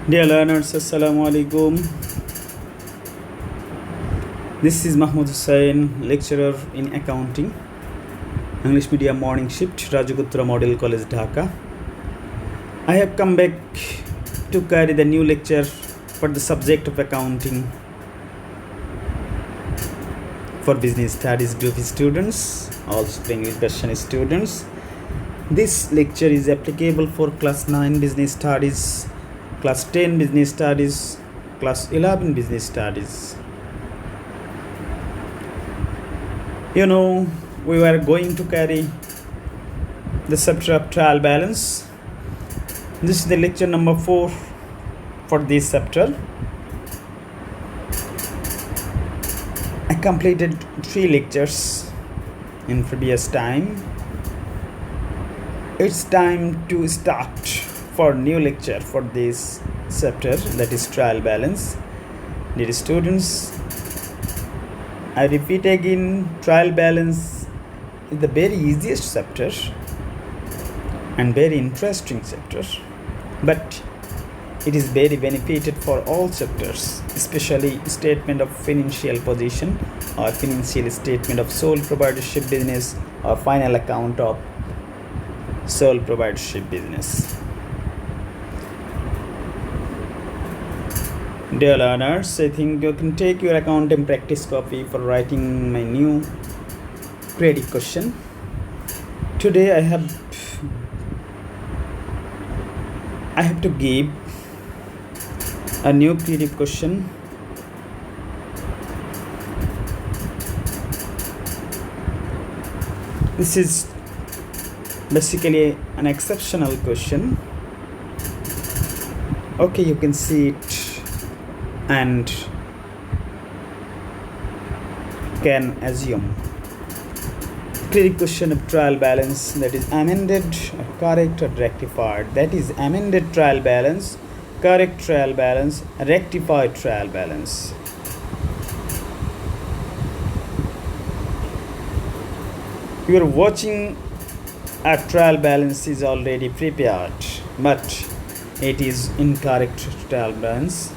Dear learners, Assalamu alaikum. This is Mahmoud Hussain, lecturer in accounting, English Medium Morning Shift, Rajagutra Model College, Dhaka. I have come back to carry the new lecture for the subject of accounting for business studies group students, all spring version students. This lecture is applicable for class 9 business studies, class 10 business studies, class 11 business studies. We were going to carry the chapter of trial balance. This is the lecture number 4 for this chapter. I completed 3 lectures in previous time. It's time to start for new lecture for this chapter, that is trial balance. Dear students, I repeat again, trial balance is the very easiest chapter and very interesting chapter, but it is very benefited for all chapters, especially statement of financial position or financial statement of sole proprietorship business or final account of sole proprietorship business. Dear learners, I think you can take your accounting practice copy for writing my new creative question. Today I have to give a new creative question. This is basically an exceptional question. Okay, you can see it and can assume. Creative question of trial balance, that is amended, or correct or rectified. That is amended trial balance, correct trial balance, rectified trial balance. You are watching a trial balance is already prepared, but it is incorrect trial balance.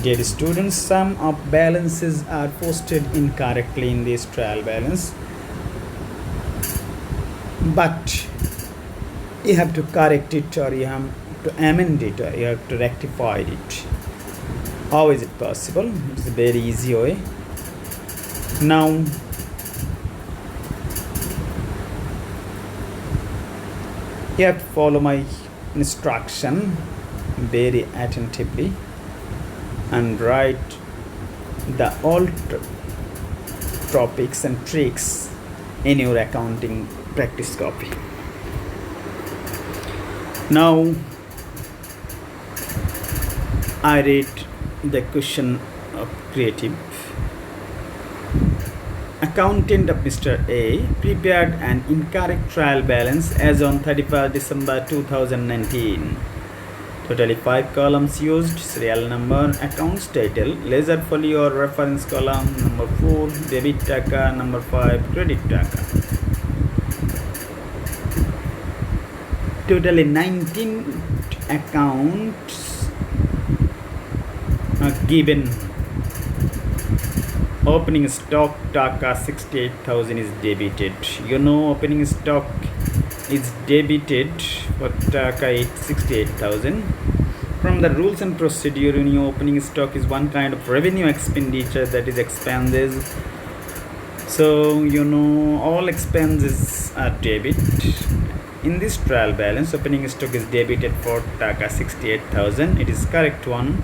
Dear students, some of balances are posted incorrectly in this trial balance, but you have to correct it, or you have to amend it, or you have to rectify it. How is it possible? It's a very easy way. Now, you have to follow my instruction very attentively and write the all topics and tricks in your accounting practice copy. Now I read the question of creative. Accountant of Mr. A prepared an incorrect trial balance as on 31st December 2019. Totally 5 columns used: serial number, accounts title, ledger folio or reference column, number 4 debit taka, number 5 credit taka. Totally 19 accounts are given. Opening stock taka 68,000 is debited. Opening stock is debited for taka 68,000. From the rules and procedure, opening stock is one kind of revenue expenditure, that is expenses. So all expenses are debit. In this trial balance, opening stock is debited for taka 68,000. It is correct one.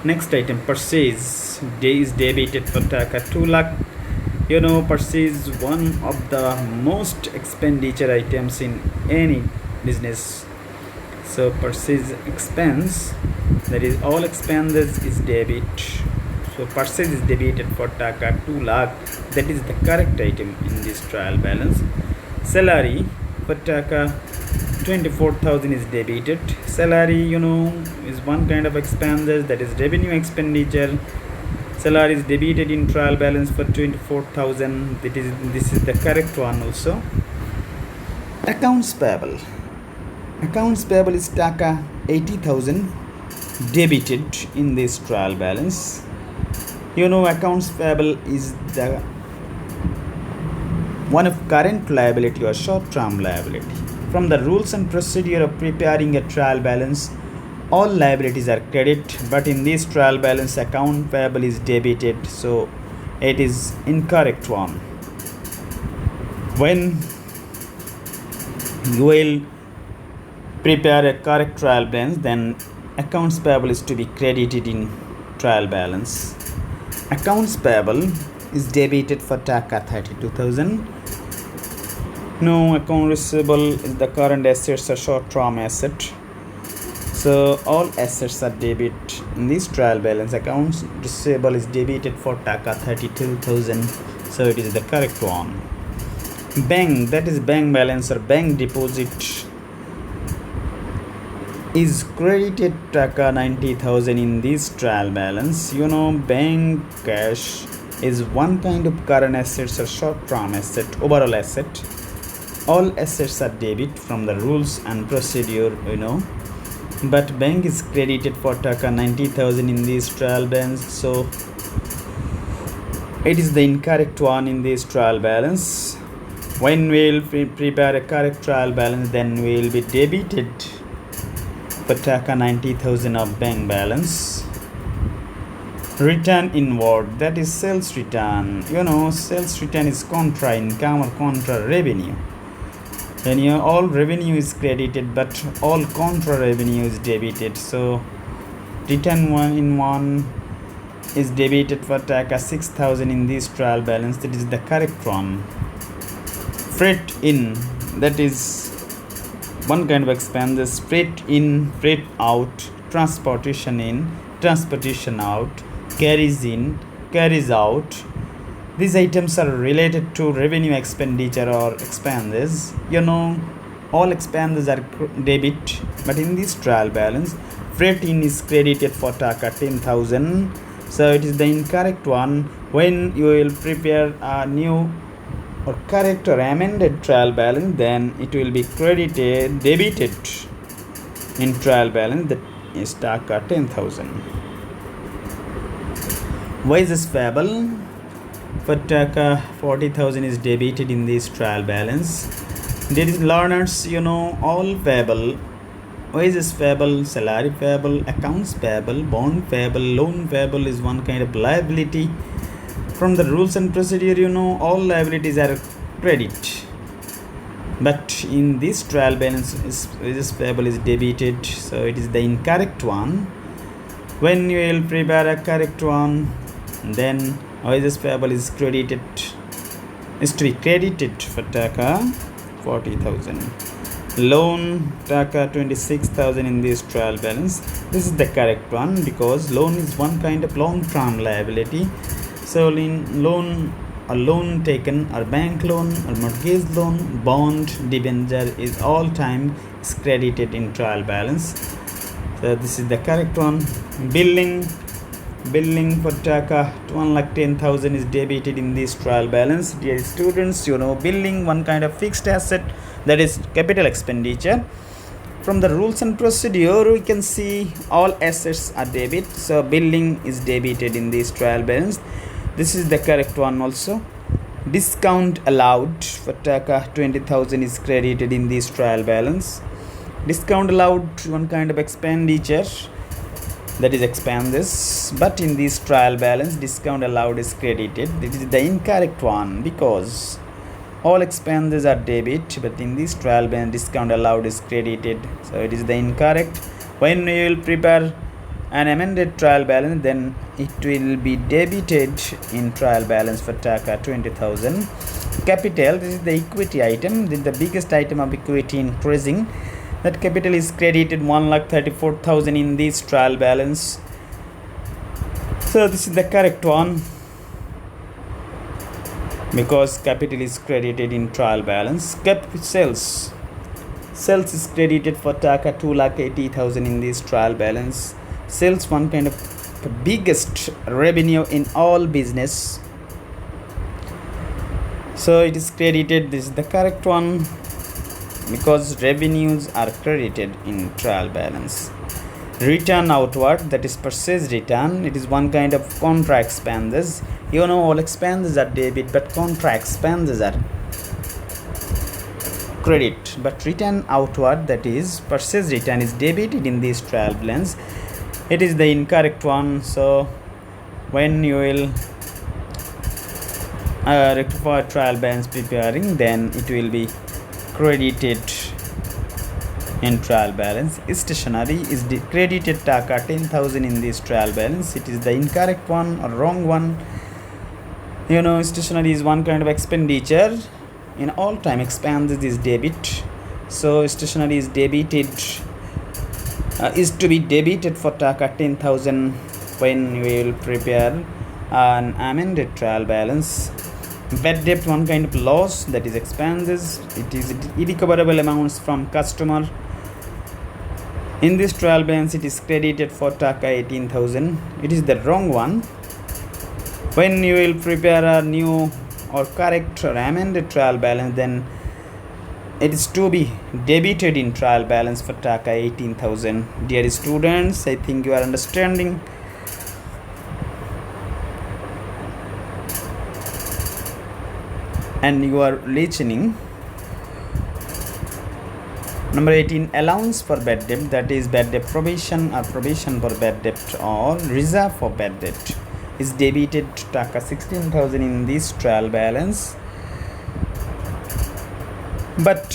Next item, purchase is debited for taka 2 lakh. Purchase is one of the most expenditure items in any business. So purchase expense, that is all expenses is debit. So purchase is debited for taka 2 lakh. That is the correct item in this trial balance. Salary for taka 24,000 is debited. Salary, is one kind of expenses, that is revenue expenditure. Salary is debited in trial balance for 24,000. This is the correct one also. Accounts payable. Accounts payable is taka 80,000. debited in this trial balance. Accounts payable is the one of current liability or short-term liability. From the rules and procedure of preparing a trial balance, all liabilities are credit, but in this trial balance, account payable is debited, so it is incorrect one. When you will prepare a correct trial balance, then accounts payable is to be credited in trial balance. Accounts payable is debited for taka 32,000. No, account receivable is the current assets or short-term asset. So all assets are debit in this trial balance. Accounts receivable is debited for taka 32,000. So it is the correct one. Bank, that is bank balance or bank deposit, is credited taka 90,000 in this trial balance. Bank cash is one kind of current assets or short-term asset, overall asset. All assets are debit from the rules and procedure, but bank is credited for taka 90,000 in this trial balance, so it is the incorrect one in this trial balance. When we will prepare a correct trial balance, then we will be debited for taka 90,000 of bank balance. Return inward, that is sales return. Sales return is contra income or contra revenue. And all revenue is credited, but all contra revenue is debited. So return 1 is debited for taka 6,000 in this trial balance. That is the correct one. Freight in, that is one kind of expenses. Freight in, freight out, transportation in, transportation out, carries in, carries out. These items are related to revenue expenditure or expenses. All expenses are debit, but in this trial balance, freight in is credited for taka 10,000. So it is the incorrect one. When you will prepare a new or correct or amended trial balance, then it will be debited in trial balance, that is taka 10,000. Wages payable for taka 40,000 is debited in this trial balance. There is learners, all payable, wages payable, salary payable, accounts payable, bond payable, loan payable is one kind of liability. From the rules and procedure, all liabilities are credit, but in this trial balance, wages payable is debited, so it is the incorrect one. When you will prepare a correct one, then wages payable is to be credited for taka 40,000. Loan taka 26,000 in this trial balance. This is the correct one, because loan is one kind of long-term liability. So in loan, a loan taken, or bank loan, or mortgage loan, bond, debenture is all time is credited in trial balance. So this is the correct one. Billing for taka 1,10,000 is debited in this trial balance. Dear students, billing one kind of fixed asset, that is capital expenditure. From the rules and procedure, we can see all assets are debit, so billing is debited in this trial balance. This is the correct one also. Discount allowed for taka 20,000 is credited in this trial balance. Discount allowed one kind of expenditure, that is expenses, but in this trial balance, discount allowed is credited. This is the incorrect one, because all expenses are debit, but in this trial balance, discount allowed is credited, so it is the incorrect. When we will prepare an amended trial balance, then it will be debited in trial balance for taka 20,000. Capital, this is the equity item. This is the biggest item of equity increasing. That capital is credited 1,34,000 in this trial balance. So this is the correct one, because capital is credited in trial balance. Sales is credited for taka 2,80,000 in this trial balance. Sales one kind of the biggest revenue in all business, so it is credited. This is the correct one, because revenues are credited in trial balance. Return outward, that is purchase return. It is one kind of contra expenses. You know, all expenses are debit, but contra expenses are credit. But return outward, that is purchase return, is debited in this trial balance. It is the incorrect one. So when you will rectify trial balance preparing, then it will be credited in trial balance. Stationery is credited taka 10,000 in this trial balance. It is the incorrect one or wrong one. You know, stationery is one kind of expenditure. In all time expenses is debit. So stationery is debited, is to be debited for taka 10,000 when you will prepare an amended trial balance. Bad debt, one kind of loss, that is expenses. It is irrecoverable amounts from customer. In this trial balance, it is credited for taka 18,000. It is the wrong one. When you will prepare a new or correct or amended trial balance, then it is to be debited in trial balance for taka 18,000. Dear students, I think you are understanding. And you are listening. Number 18, allowance for bad debt, that is bad debt provision or provision for bad debt or reserve for bad debt, is debited taka 16,000 in this trial balance. But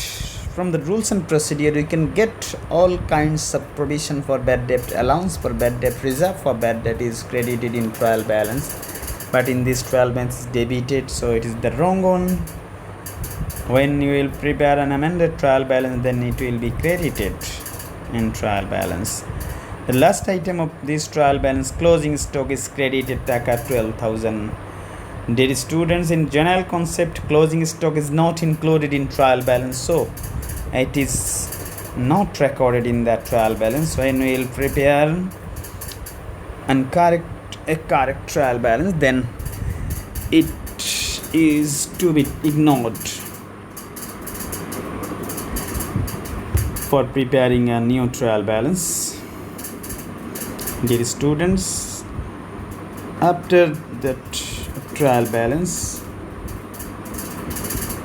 from the rules and procedure, you can get all kinds of provision for bad debt, allowance for bad debt, reserve for bad debt is credited in trial balance. But in this trial balance is debited, so it is the wrong one. When you will prepare an amended trial balance, then it will be credited in trial balance. The last item of this trial balance, closing stock, is credited taka 12,000. Dear students, in general concept, closing stock is not included in trial balance, so it is not recorded in that trial balance. When we will prepare a correct trial balance, then it is to be ignored for preparing a new trial balance. Dear students, after that trial balance,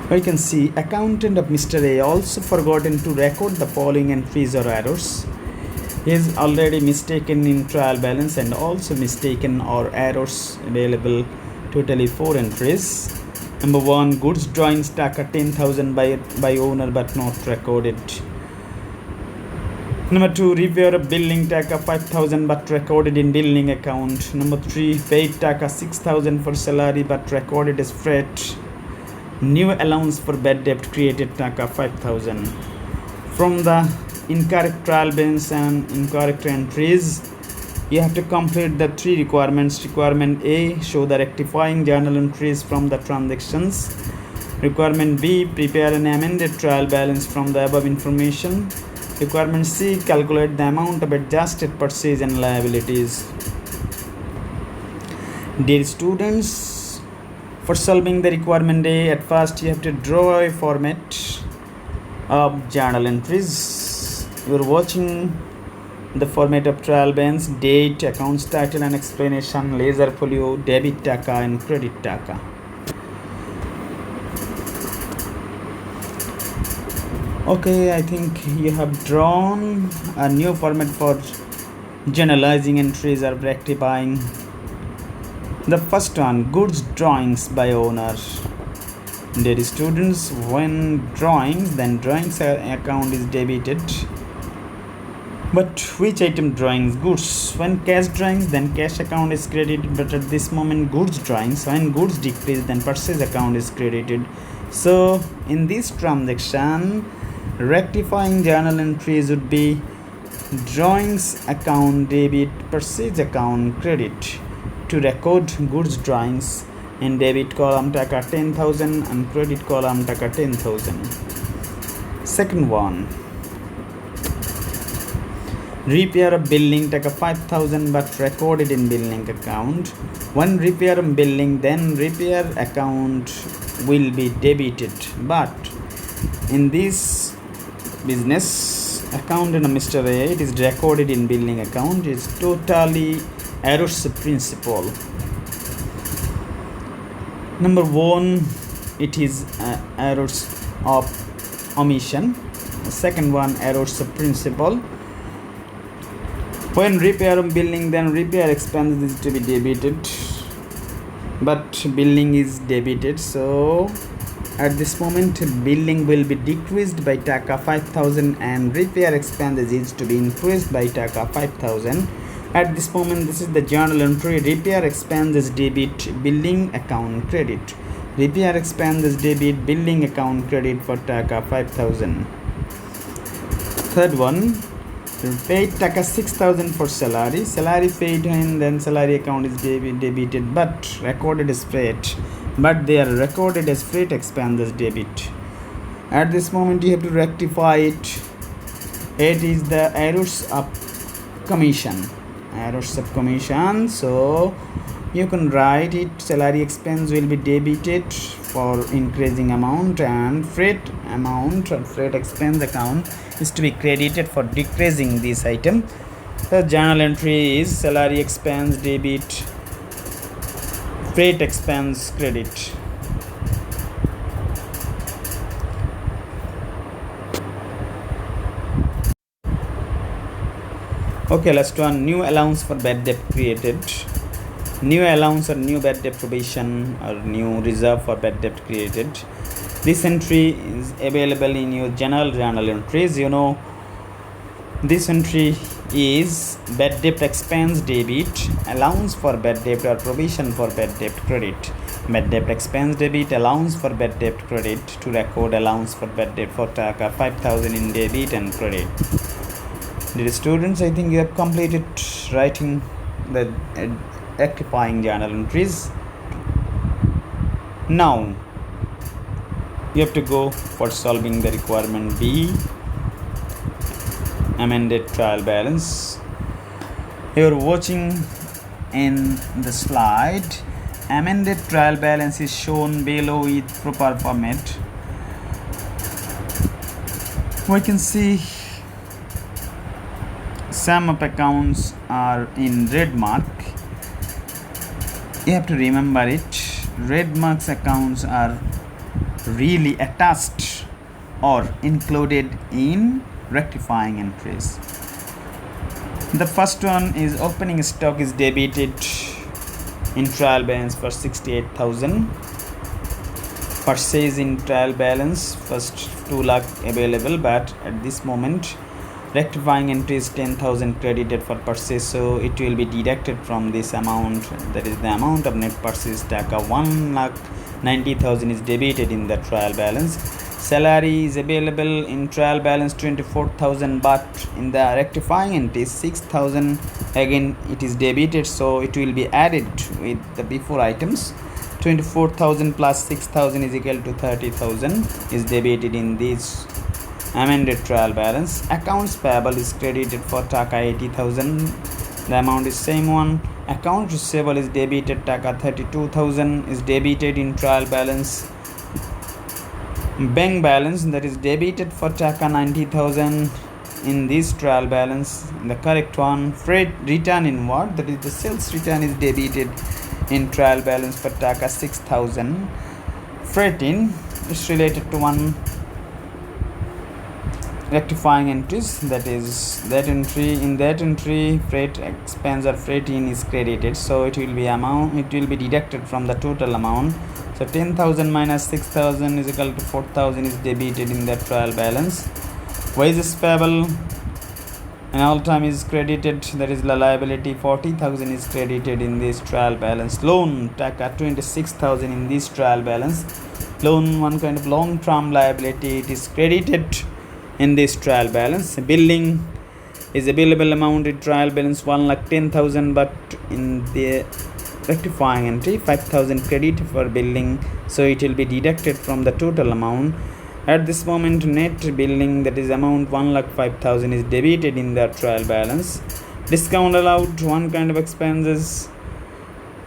we can see accountant of Mr. A also forgotten to record the following entries or errors. He is already mistaken in trial balance and also mistaken or errors available, totally 4 entries. Number 1, goods drawings taka 10,000 by owner but not recorded. Number 2, repair of billing taka 5,000 but recorded in billing account. Number 3, paid taka 6,000 for salary but recorded as freight. New allowance for bad debt created taka 5,000. From the incorrect trial balance and incorrect entries, you have to complete the 3 requirements. Requirement A, show the rectifying journal entries from the transactions. Requirement B, prepare an amended trial balance from the above information. Requirement C, calculate the amount of adjusted purchase and liabilities. Dear students, for solving the requirement A, at first you have to draw a format of journal entries. You are watching the format of trial balance: date, accounts title and explanation, ledger folio, debit taka and credit taka. Okay, I think you have drawn a new format for generalizing entries or rectifying. The first one, goods drawings by owner. Dear students, when drawings, then drawings account is debited. But which item drawings? Goods. When cash drawings, then cash account is credited. But at this moment, goods drawings. When goods decrease, then purchase account is credited. So in this transaction, rectifying journal entries would be drawings account debit, purchase account credit. To record goods drawings, in debit column taka 10,000 and credit column taka 10,000. Second one, repair of billing taka 5,000 but recorded in billing account. When repair of billing, then repair account will be debited. But in this business, account and Mr. A, it is recorded in billing account, is totally errors principle. Number one, it is errors of omission. The second one, errors of principle. When repair billing, then repair expense is to be debited, but billing is debited. So at this moment, billing will be decreased by taka 5,000 and repair expense is to be increased by taka 5,000. At this moment, this is the journal entry. Repair expense is debit, billing account credit. Repair expense is debit, billing account credit for taka 5,000. Third one, paid taka 6,000 for salary. Salary paid and then salary account is debited but recorded as freight. But they are recorded as freight expense as debit. At this moment, you have to rectify it. It is the errors of commission. Errors of commission. So you can write it. Salary expense will be debited for increasing amount and freight amount or freight expense account is to be credited for decreasing this item. The journal entry is salary expense debit, freight expense credit. Okay, let's do a new allowance for bad debt created. New allowance or new bad debt provision or new reserve for bad debt created. This entry is available in your general journal entries. This entry is bad debt expense debit, allowance for bad debt or provision for bad debt credit. Bad debt expense debit, allowance for bad debt credit, to record allowance for bad debt for taka 5,000 in debit and credit. Dear students, I think you have completed writing the rectifying journal entries. Now you have to go for solving the requirement B, amended trial balance. You are watching in the slide. Amended trial balance is shown below with proper format. We can see some of accounts are in red mark. You have to remember it. Red marks accounts are really attached or included in rectifying entries. The first one is opening stock is debited in trial balance for 68,000. Purchase in trial balance first 2 lakh available, but at this moment rectifying entry is 10,000 credited for purchase, so it will be deducted from this amount. That is the amount of net purchase taka 1,90,000 is debited in the trial balance. Salary is available in trial balance 24,000, but in the rectifying entry 6,000 again it is debited, so it will be added with the before items. 24,000 plus 6,000 is equal to 30,000 is debited in this amended trial balance. Accounts payable is credited for taka 80,000. The amount is same one. Account receivable is debited taka 32,000 is debited in trial balance. Bank balance, that is debited for taka 90,000 in this trial balance. The correct one. Freight return inward, that is the sales return, is debited in trial balance for taka 6,000. Freight in is related to one rectifying entries, that is that entry. In that entry freight expense or freight in is credited, so it will be deducted from the total amount. So 10,000 minus 6,000 is equal to 4,000 is debited in that trial balance. Wages payable and all time is credited, that is the liability 40,000 is credited in this trial balance. Loan taka 26,000 in this trial balance. Loan, one kind of long term liability, it is credited in this trial balance. Billing is available amount in trial balance 1,10,000, but in the rectifying entry 5,000 credit for billing, so it will be deducted from the total amount. At this moment net billing, that is amount 1,05,000 is debited in the trial balance. Discount allowed, one kind of expenses.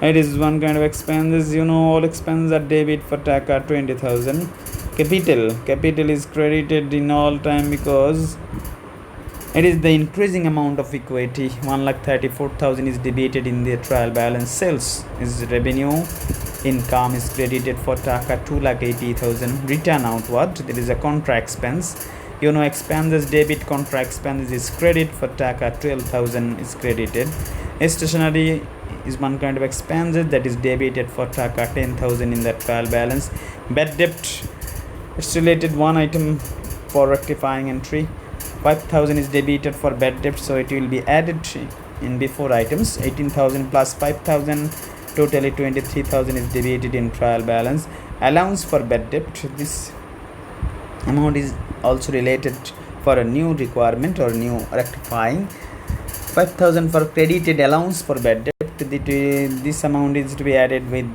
It is one kind of expenses. All expenses are debit for taka 20,000. Capital is credited in all time because It is the increasing amount of equity. 1,34,000 is debited in the trial balance. Sales is revenue. Income is credited for taka 2,80,000. Return outward. There is a contra expense. Expenses debit, contra expenses is credit for taka 12,000 is credited. Stationery is one kind of expenses that is debited for taka 10,000 in the trial balance. Bad debt, it's related one item for rectifying entry. 5,000 is debited for bad debt, so it will be added in before items. 18,000 plus 5,000, totally 23,000 is debited in trial balance. Allowance for bad debt, this amount is also related for a new requirement or new rectifying. 5,000 for credited allowance for bad debt. This amount is to be added with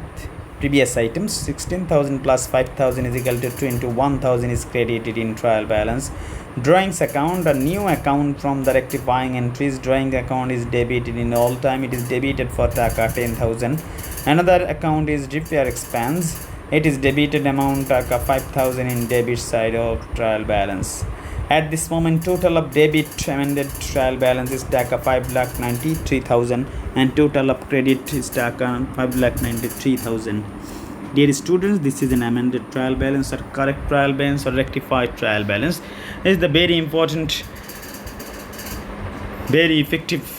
previous items. 16,000 plus 5,000 is equal to 21,000 is credited in trial balance. Drawings account, a new account from the rectifying entries. Drawing account is debited in all time. It is debited for taka 10,000. Another account is repair expense. It is debited amount taka 5,000 in debit side of trial balance. At this moment, total of debit amended trial balance is taka 5,93,000 and total of credit is taka 5,93,000. Dear students, this is an amended trial balance or correct trial balance or rectified trial balance. It is the very important, very effective.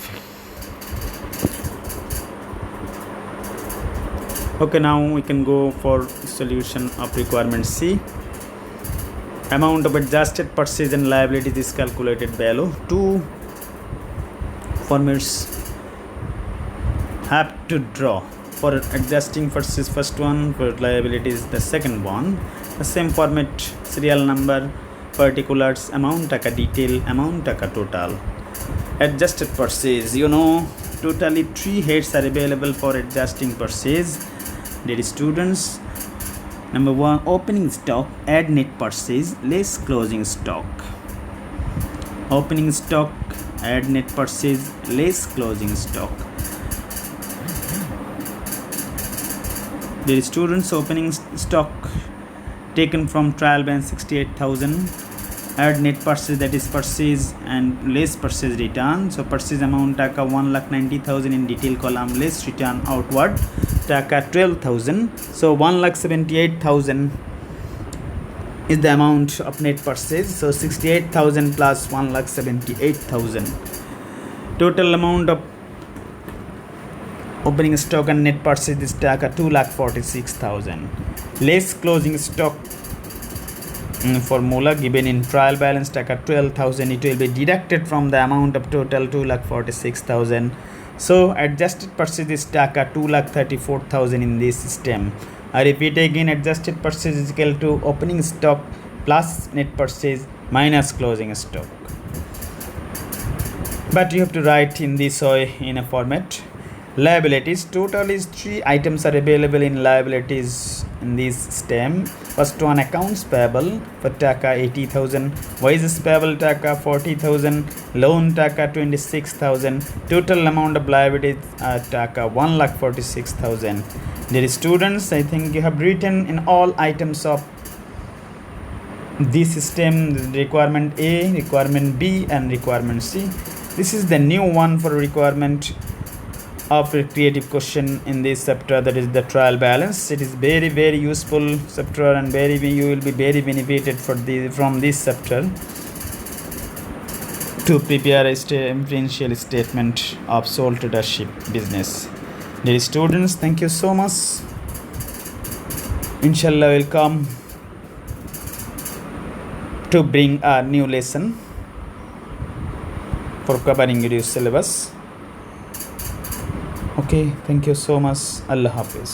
Okay, now we can go for solution of requirement C. Amount of adjusted purchase and liabilities is calculated below. Two formats have to draw. For adjusting purchase first one, for liabilities the second one. The same format, serial number, particulars, amount taka detail, amount taka total. Adjusted purchase, totally 3 heads are available for adjusting purchase. Dear students, number 1, opening stock, add net purchase, less closing stock. Opening stock, add net purchase, less closing stock. Dear students, opening stock taken from trial balance 68,000, add net purchase, that is purchase and less purchase return. So purchase amount taka 1,90,000 in detail column, less return outward taka 12,000. So 1,78,000 is the amount of net purchase. So 68,000 plus 1,78,000. Total amount of opening stock and net purchase is taka 2,46,000. Less closing stock formula given in trial balance taka 12,000. It will be deducted from the amount of total 2,46,000. So adjusted purchase is taka 2,34,000 in this system. I repeat again, adjusted purchase is equal to opening stock plus net purchase minus closing stock. But you have to write in this way in a format. Liabilities, total is 3 items are available in liabilities in this system. First one, accounts payable for taka 80,000, wages payable taka 40,000, loan taka 26,000. Total amount of liabilities are taka 1,46,000. Dear students, I think you have written in all items of this system, requirement A, requirement B and requirement C. This is the new one for requirement of a creative question in this chapter, that is the trial balance. It is very, very useful chapter and you will be very benefited from this chapter to prepare a financial statement of sole tradership business. Dear students, thank you so much. Inshallah, will come to bring a new lesson for covering your syllabus. Okay, thank you so much. Allah Hafiz.